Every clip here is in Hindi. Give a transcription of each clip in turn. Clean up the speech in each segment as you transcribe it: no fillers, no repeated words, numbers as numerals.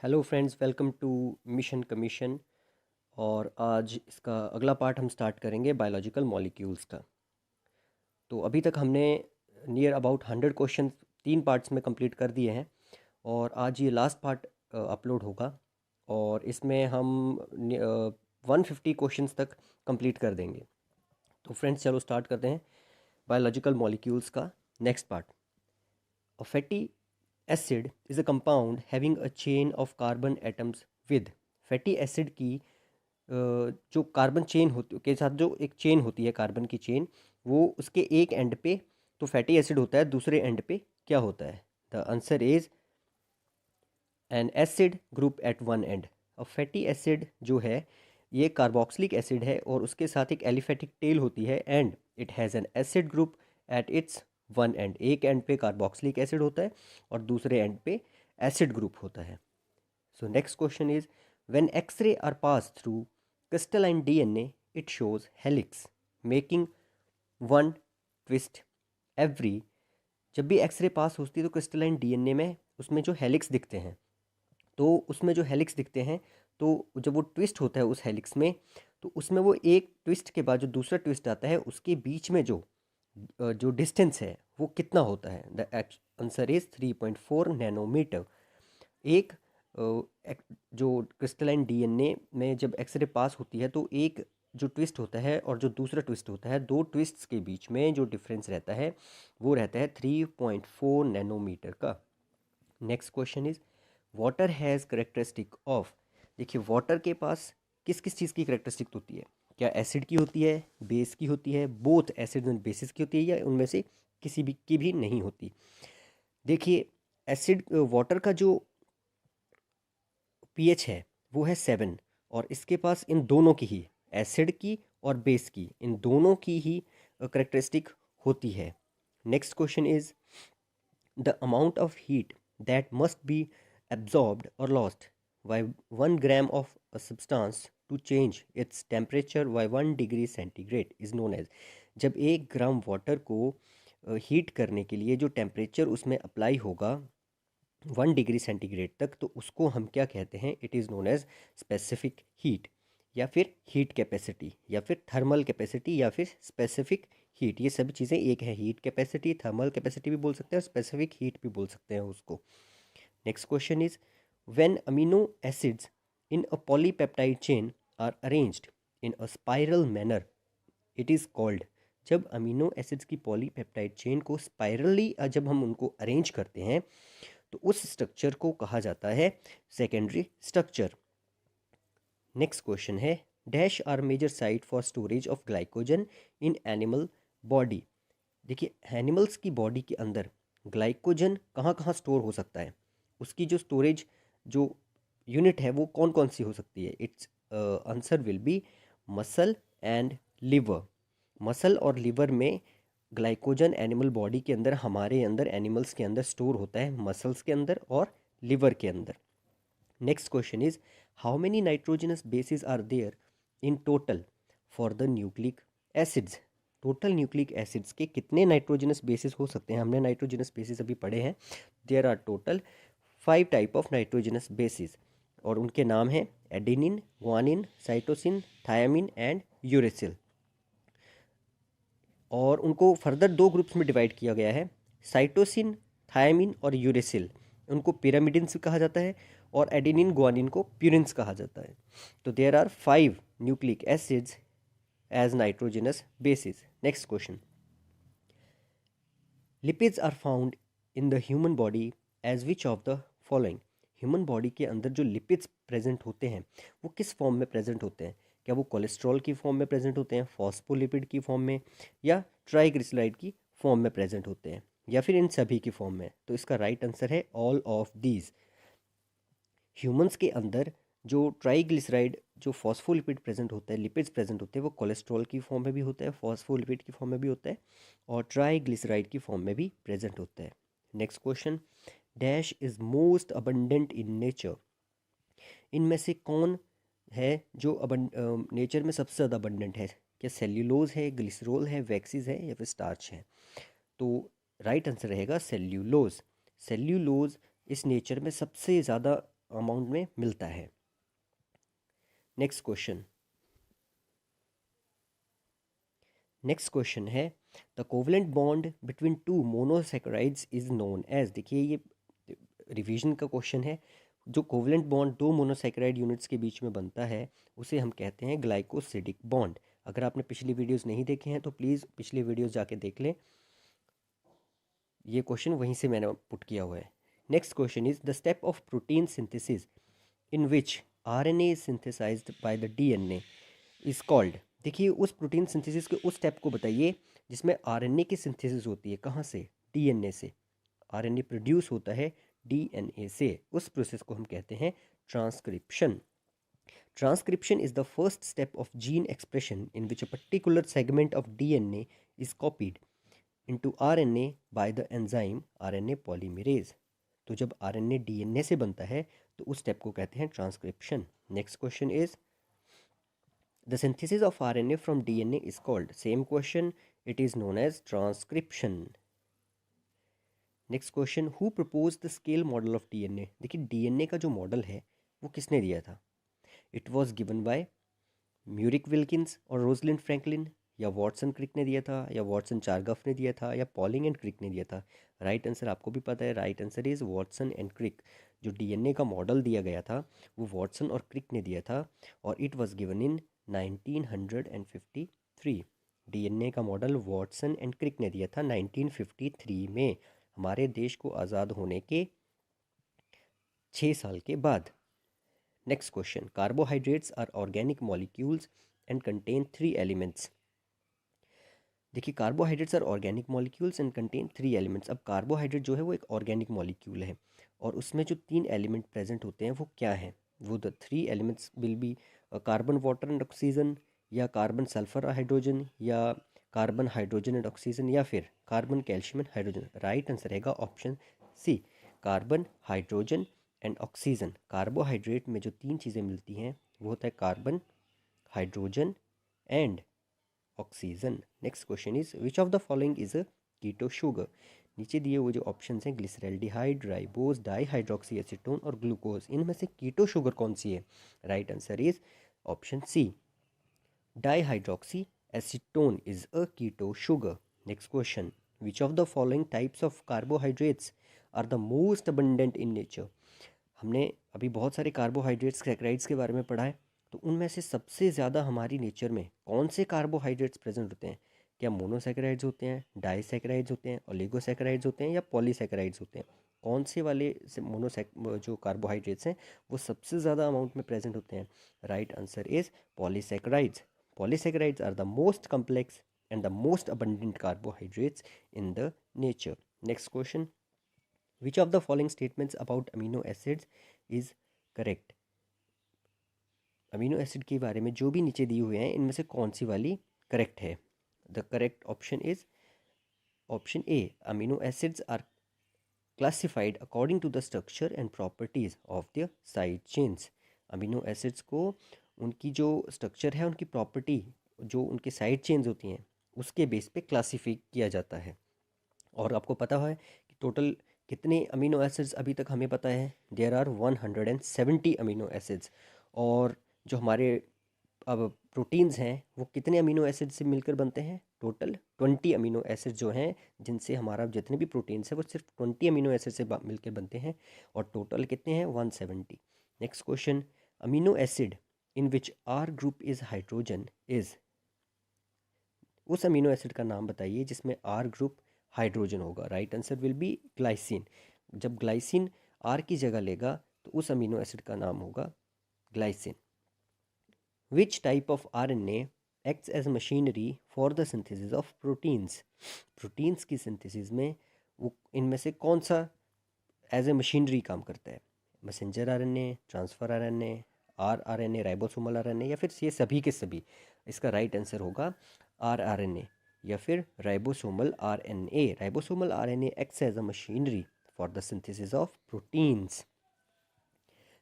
Hello friends, welcome to mission commission. और आज इसका अगला पार्ट हम स्टार्ट करेंगे बायोलॉजिकल मॉलिक्यूल्स का। तो अभी तक हमने नियर अबाउट 100 क्वेश्चन 3 पार्ट्स में कंप्लीट कर दिए हैं और आज ये लास्ट पार्ट अपलोड होगा और इसमें हम 150 क्वेश्चंस तक कंप्लीट कर देंगे। तो फ्रेंड्स चलो स्टार्ट करते हैं बायोलॉजिकल मॉलिक्यूल्स का next part. A fatty acid is a compound having a chain of carbon atoms with fatty acid की जो कार्बन चेन होती के साथ जो एक चेन होती है कार्बन की चेन, वो उसके एक एंड पे तो फैटी एसिड होता है, दूसरे एंड पे क्या होता है? The answer is an acid group at one end. अब फैटी एसिड जो है ये कार्बोक्सिलिक एसिड है और उसके साथ एक एलिफेटिक टेल होती है and it has an acid group at its one and. एक एंड पे कार्बोक्सिलिक एसिड होता है और दूसरे एंड पे एसिड ग्रुप होता है। So next question is when X-ray are pass through crystalline DNA it shows helix making one twist every. जब भी एक्सरे पास होती है तो क्रिस्टलाइन डीएनए में उसमें जो हेलिक्स दिखते हैं, तो उसमें जो हेलिक्स दिखते हैं, तो जब वो ट्विस्ट होता है उस हेलिक्स में, तो उसमें वो एक ट्विस्ट के बाद जो दूसरा ट्विस्ट आता है उसके बीच में जो डिस्टेंस है वो कितना होता है? The answer is 3.4 nanometre. एक जो क्रिस्टलाइन डीएनए में जब एक्सरे पास होती है तो एक जो ट्विस्ट होता है और जो दूसरा ट्विस्ट होता है, दो ट्विस्ट्स के बीच में जो डिफरेंस रहता है वो रहता है 3.4 नैनोमीटर का। Next question is water has characteristic of. देखिए वाटर के पास किस किस चीज़ की करेक्टरिस्टिक होती है? क्या एसिड की होती है, बेस की होती है, बोथ एसिड एंड बेसिस की होती है, या उनमें से किसी भी की भी नहीं होती? देखिए एसिड वाटर का जो पीएच है वो है 7 और इसके पास इन दोनों की ही, एसिड की और बेस की, इन दोनों की ही करेक्टरिस्टिक होती है। Next question is the amount of heat that must be absorbed or lost by 1 gram of a substance to change its temperature by 1 degree centigrade is known as। जब 1 ग्राम वाटर को हीट करने के लिए जो टेम्परेचर उसमें अप्लाई होगा 1 डिग्री सेंटीग्रेड तक, तो उसको हम क्या कहते हैं? It is known as specific heat, या फिर हीट कैपेसिटी, या फिर थर्मल कैपेसिटी, या फिर स्पेसिफिक हीट। ये सभी चीज़ें एक है, हीट कैपेसिटी, थर्मल कैपेसिटी भी बोल सकते हैं और स्पेसिफिक हीट भी बोल सकते हैं उसको। Next question is when amino acids in a polypeptide chain are arranged in a spiral manner it is called. जब अमीनो एसिड्स की पॉलीपेप्टाइड चेन को स्पाइरली जब हम उनको अरेंज करते हैं तो उस स्ट्रक्चर को कहा जाता है सेकेंडरी स्ट्रक्चर। नेक्स्ट क्वेश्चन है dash are major site for storage of glycogen in animal body. देखिए एनिमल्स की बॉडी के अंदर ग्लाइकोजन कहाँ कहाँ स्टोर हो सकता है, उसकी जो स्टोरेज जो यूनिट है वो कौन कौन सी हो सकती है? It's answer will B muscle and liver. Muscle और लिवर में ग्लाइकोजन एनिमल बॉडी के अंदर, हमारे अंदर एनिमल्स के अंदर स्टोर होता है, मसल्स के अंदर और लिवर के अंदर। Next question is how many nitrogenous bases are there in total for the nucleic acids. Total nucleic acids के कितने नाइट्रोजनस बेसिस हो सकते हैं? हमने नाइट्रोजनस बेसिस अभी पढ़े हैं। There are total 5 type of nitrogenous bases और उनके नाम हैं adenine, guanine, cytosine, thymine and uracil. और उनको फर्दर दो ग्रुप्स में डिवाइड किया गया है, साइटोसिन, थायामिन और यूरेसिल। उनको पिरामिडिन्स कहा जाता है और एडेनिन ग्वानिन को प्यूरिन्स कहा जाता है। तो there are 5 nucleic acids as nitrogenous bases. Next question lipids are found in the human body as which of the following. Human body के अंदर जो लिपिड्स प्रेजेंट होते हैं वो किस फॉर्म में प्रेजेंट होते हैं? क्या वो कोलेस्ट्रॉल की फॉर्म में प्रेजेंट होते हैं, फॉस्फोलिपिड की फॉर्म में, या ट्राइग्लिसराइड की फॉर्म में प्रेजेंट होते हैं, या फिर इन सभी की फॉर्म में? तो इसका राइट आंसर है ऑल ऑफ दीज। ह्यूमंस के अंदर जो ट्राइग्लिसराइड जो फॉस्फोलिपिड प्रेजेंट होता है, लिपिड्स प्रेजेंट होते हैं, वो कोलेस्ट्रॉल की फॉर्म में भी होता है, फॉस्फोलिपिड की फॉर्म में भी होता है और ट्राइग्लिसराइड की फॉर्म में भी प्रेजेंट होता है। Next question dash is most abundant in nature. इनमें से कौन है जो नेचर में सबसे ज़्यादा अबंडेंट है? क्या सेल्यूलोज है, ग्लिसरॉल है, वैक्सीज है, या फिर स्टार्च है? तो राइट आंसर रहेगा सेल्यूलोज। सेल्यूलोज इस नेचर में सबसे ज़्यादा अमाउंट में मिलता है। नेक्स्ट क्वेश्चन है the covalent bond between two monosaccharides is known as. देखिए ये रिवीजन का क्वेश्चन है। जो कोवलेंट बॉन्ड दो मोनोसैकेराइड यूनिट्स के बीच में बनता है उसे हम कहते हैं ग्लाइकोसिडिक बॉन्ड। अगर आपने पिछली वीडियोस नहीं देखे हैं तो प्लीज़ पिछली वीडियोस जाके देख लें, ये क्वेश्चन वहीं से मैंने पुट किया हुआ है। Next question is the step of protein synthesis in which RNA is synthesised by the DNA is called. देखिए उस प्रोटीन सिंथेसिस के उस स्टेप को बताइए जिसमें आरएनए की सिंथेसिस होती है। कहाँ से? डीएनए से। आरएनए प्रोड्यूस होता है डीएनए से। उस प्रोसेस को हम कहते हैं transcription. Transcription is the first step of gene expression in which a particular segment of DNA is copied into RNA by the enzyme RNA polymerase। तो जब RNA DNA से बनता है तो उस स्टेप को कहते हैं transcription. Next question is the synthesis of RNA from DNA is called. Same question, it is known as transcription. Next question, who propose the scale model of DNA। देखिए DNA का जो मॉडल है वो किसने दिया था? It was given by Maurice Wilkins और रोजलिंड फ्रैंकलिन, या वॉटसन क्रिक ने दिया था, या वॉटसन चारगफ ने दिया था, या पॉलिंग एंड क्रिक ने दिया था। राइट आंसर आपको भी पता है, right answer is Watson and Crick. जो डीएनए का मॉडल दिया गया था वो वॉटसन और क्रिक ने दिया था और it was given in 1953। DNA का मॉडल वॉटसन एंड क्रिक ने दिया था 1953 में, हमारे देश को आज़ाद होने के 6 साल के बाद। Next question, carbohydrates are organic molecules and contain 3 elements। देखिए carbohydrates are organic molecules and contain 3 elements. अब कार्बोहाइड्रेट जो है वो एक ऑर्गेनिक मॉलिक्यूल है और उसमें जो 3 एलिमेंट प्रेजेंट होते हैं वो क्या हैं? वो the 3 elements will be carbon water and oxygen, या कार्बन सल्फर हाइड्रोजन, या कार्बन हाइड्रोजन एंड ऑक्सीजन, या फिर carbon calcium and hydrogen. Right answer रहेगा option C, carbon hydrogen and oxygen. Carbohydrate में जो 3 चीज़ें मिलती हैं वो होता है carbon, hydrogen and oxygen. Next question is which of the following is a keto sugar. नीचे दिए हुए जो ऑप्शन हैं ग्लिसरैल्डिहाइड, राइबोज, डाईहाइड्रोक्सी एसीटोन और ग्लूकोज, इनमें से कीटो शुगर कौन सी है? Right answer is option C, dihydroxy acetone is a keto sugar. Next question, which of the following types of carbohydrates are the most abundant in nature. हमने अभी बहुत सारे कार्बोहाइड्रेट्स सैकराइड्स के बारे में पढ़ा है, तो उनमें से सबसे ज़्यादा हमारी नेचर में कौन से कार्बोहाइड्रेट्स प्रेजेंट होते हैं? क्या मोनोसैकेराइड्स होते हैं, डाईसैकेराइड्स होते हैं, ओलिगोसैकेराइड्स होते हैं, या पॉलीसैकेराइड्स होते हैं? कौन से वाले से जो कार्बोहाइड्रेट्स हैं वो सबसे ज़्यादा अमाउंट में प्रेजेंट होते हैं? Right answer is polysaccharides. Polysaccharides are the most complex and the most abundant carbohydrates in the nature. Next question, which of the following statements about amino acids is correct. Amino acid के बारे में जो भी नीचे दिए हुए हैं इनमें से कौन सी वाली करेक्ट है? The correct option is option A, amino acids are classified according to the structure and properties of the side chains. Amino acids को उनकी जो स्ट्रक्चर है, उनकी प्रॉपर्टी, जो उनके साइड चेन्स होती हैं उसके बेस पे क्लासीफाई किया जाता है। और आपको पता है कि टोटल कितने अमीनो एसिड्स अभी तक हमें पता है? There are 170 amino acids. और जो हमारे अब प्रोटीन्स हैं वो कितने अमीनो एसिड से मिलकर बनते हैं? टोटल 20 अमीनो एसिड जो हैं, जिनसे हमारा जितने भी प्रोटीन्स हैं वो सिर्फ 20 अमीनो एसिड से मिलकर बनते हैं, और टोटल कितने हैं? 170। Next question, amino acid in which R group is hydrogen is. उस अमीनो एसिड का नाम बताइए जिसमें आर ग्रुप हाइड्रोजन होगा। Right answer will be glycine. जब ग्लाइसिन आर की जगह लेगा तो उस अमीनो एसिड का नाम होगा glycine. Which type of RNA acts as machinery for the synthesis of proteins. Proteins की सिंथेसिस में वो इनमें से कौन सा एज ए मशीनरी काम करता है? Messenger RNA, transfer RNA, rRNA, ribosomal RNA, या फिर ये सभी के सभी? इसका राइट आंसर होगा rRNA या फिर ribosomal RNA। Ribosomal RNA acts as a machinery for the synthesis of proteins.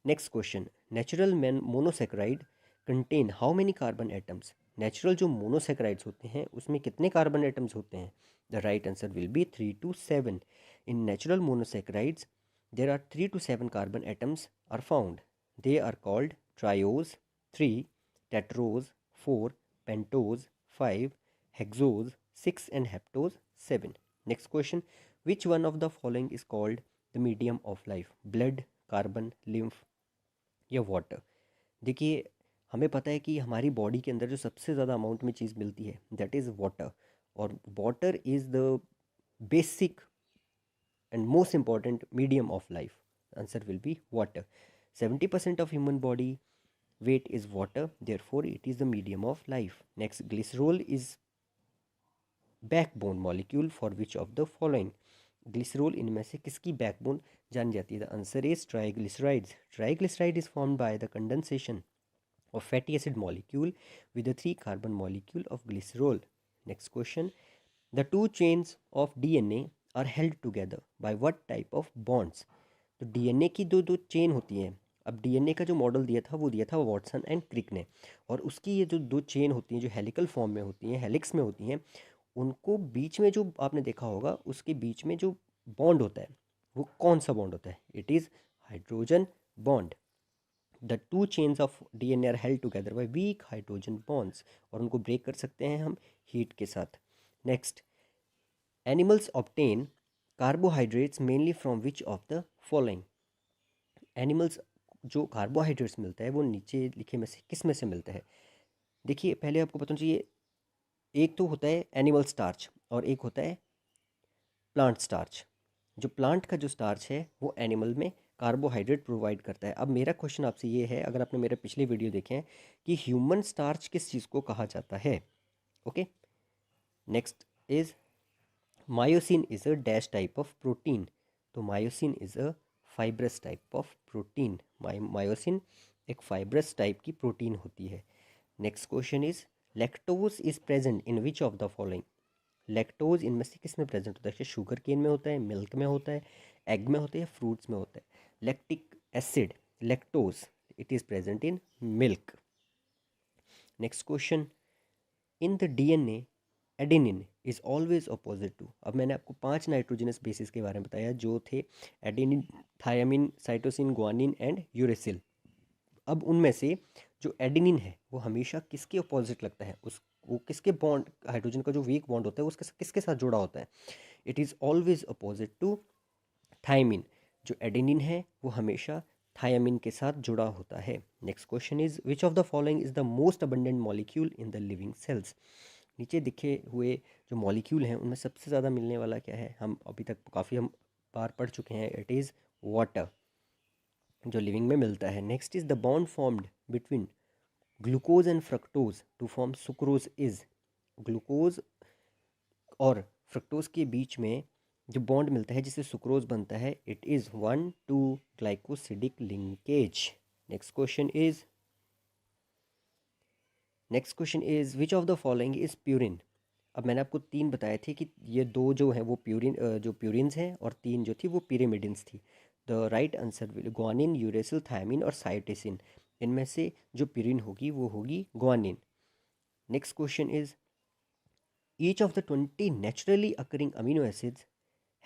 Next question, natural monosaccharide contain how many carbon atoms. Natural जो मोनोसेक्राइड्स होते हैं उसमें कितने कार्बन एटम्स होते हैं? The right answer will be 3 to 7। In natural monosaccharides there are 3 to 7 carbon atoms are found. They are called triose 3, tetrose 4, pentose 5, hexose 6 and heptose 7. Next question, which one of the following is called the medium of life? Blood, carbon, lymph या वाटर? देखिए, हमें पता है कि हमारी बॉडी के अंदर जो सबसे ज़्यादा अमाउंट में चीज़ मिलती है दैट इज़ वाटर, और water is the basic and most important medium of life. Answer will be water. 70% of human body weight is water, therefore it is the medium of life. Next, glycerol is backbone molecule for which of the following? Glycerol इनमें से किसकी बैकबोन जानी जाती है? The answer is triglycerides. Triglyceride is formed by the condensation of fatty acid molecule with the 3 carbon molecule of glycerol. Next question, the two chains of DNA are held together by what type of bonds? तो डीएनए की दो दो चेन होती हैं. अब डीएनए का जो मॉडल दिया था वो दिया था वॉटसन एंड क्रिक ने, और उसकी ये जो दो चेन होती हैं जो हेलिकल फॉर्म में होती हैं, हेलिक्स में होती हैं, उनको बीच में जो आपने देखा होगा उसके बीच में जो बॉन्ड होता है वो कौन सा बॉन्ड होता है? It is hydrogen bond. The two chains of DNA are held together by weak hydrogen bonds, और उनको ब्रेक कर सकते हैं हम हीट के साथ. Next, animals obtain carbohydrates mainly from which of the following? Animals जो कार्बोहाइड्रेट्स मिलता है वो नीचे लिखे में से किस में से मिलता है? देखिए, पहले आपको पता चाहिए, एक तो होता है एनिमल स्टार्च और एक होता है प्लांट स्टार्च. जो प्लांट का जो स्टार्च है वो एनिमल में कार्बोहाइड्रेट प्रोवाइड करता है. अब मेरा क्वेश्चन आपसे ये है, अगर आपने मेरे पिछले वीडियो देखे हैं, कि ह्यूमन स्टार्च किस चीज़ को कहा जाता है? Okay. Next is myosin is a dash type of protein. तो myosin is a fibrous type of protein. Myosin एक फाइब्रस टाइप की प्रोटीन होती है. Next question is lactose is present in which of the following? Lactose इनमें से किस में प्रेजेंट होता है? शुगर केन में होता है, मिल्क में होता है, एग में होता है, फ्रूट्स में होता है? Lactic acid lactose it is present in milk. Next question, in the DNA adenine is always opposite to? अब मैंने आपको 5 नाइट्रोजनस बेसिस के बारे में बताया जो थे adenine, thiamine, cytosine, guanine and uracil. अब उनमें से जो एडेनिन है वो हमेशा किसके अपोजिट लगता है? उस वो किसके बॉन्ड, हाइड्रोजन का जो वीक बॉन्ड होता है उसके किसके साथ जुड़ा होता है? It is always opposite to thymine. जो एडेनिन है वो हमेशा थायमिन के साथ जुड़ा होता है. Next question is which of the following is the most abundant molecule in the living cells? नीचे दिखे हुए जो मॉलिक्यूल हैं उनमें सबसे ज़्यादा मिलने वाला क्या है? हम अभी तक काफ़ी हम बार पढ़ चुके हैं, इट इज़ वाटर, जो लिविंग में मिलता है. Next is the bond formed between glucose and fructose to form sucrose is? Glucose और फ्रक्टोज के बीच में जो बॉन्ड मिलता है जिससे सुक्रोज बनता है, it is 1,2 glycosidic linkage. Next question is which of the following is purine? अब मैंने आपको 3 बताए थे कि ये 2 जो हैं वो प्यूरिन, जो प्यूरिन्स हैं, और 3 जो थी वो पिरिमिडिन्स थी. The right answer will guanine, uracil, thymine और साइटोसिन. इनमें से जो प्यूरिन होगी वो होगी guanine. Next question is each of the 20 naturally occurring amino acids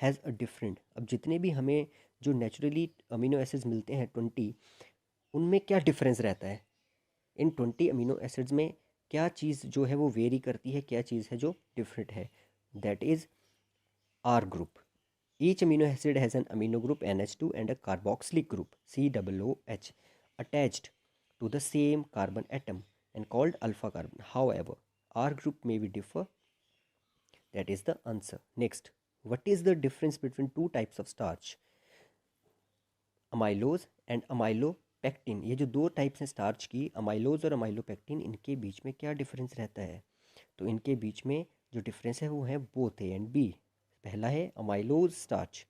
has a different. अब जितने भी हमें जो नेचुरली अमीनो एसिड्स मिलते हैं 20, उनमें क्या डिफरेंस रहता है? इन 20 अमीनो एसिड्स में क्या चीज़ जो है वो वेरी करती है, क्या चीज़ है जो डिफरेंट है? That is R group. Each amino acid has an amino group NH2 and a carboxylic group COOH attached to the same carbon atom and called alpha carbon. However, R group may be differ. That is the answer. Next, what is the difference between two types of starch? Amylose and amylopectin. ये जो 2 टाइप्स हैं स्टार्च की, अमाइलोज और अमाइलोपेक्टिन, इनके बीच में क्या डिफरेंस रहता है? तो इनके बीच में जो डिफरेंस है वो है बोथ ए एंड बी. पहला है amylose starch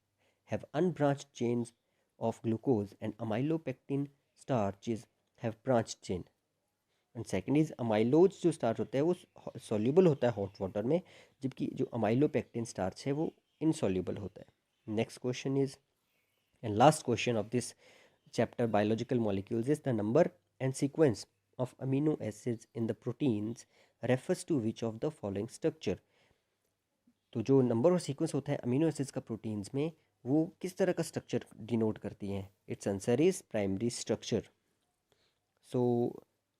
have unbranched chains of glucose and amylopectin starches have branched chain. And second is amylose जो स्टार्च होता है वो सॉल्यूबल होता है हॉट वाटर में, जबकि जो अमाइलोपेक्टिन स्टार्च है वो इनसॉल्यूबल होता है. Next question is, and last question of this chapter, biological molecules, is the number and sequence of amino acids in the proteins refers to which of the following structure? तो जो नंबर और सीक्वेंस होता है अमीनो एसिड्स का प्रोटीन्स में वो किस तरह का स्ट्रक्चर डिनोट करती हैं? It's answer is primary structure. So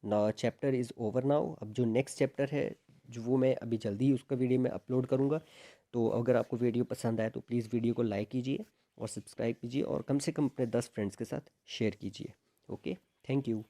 ना चैप्टर इज़ ओवर नाउ। अब जो नेक्स्ट चैप्टर है जो वो मैं अभी जल्दी ही उसका वीडियो में अपलोड करूँगा। तो अगर आपको वीडियो पसंद आए तो प्लीज़ वीडियो को लाइक कीजिए और सब्सक्राइब कीजिए और कम से कम अपने 10 फ्रेंड्स के साथ शेयर कीजिए। Okay, thank you.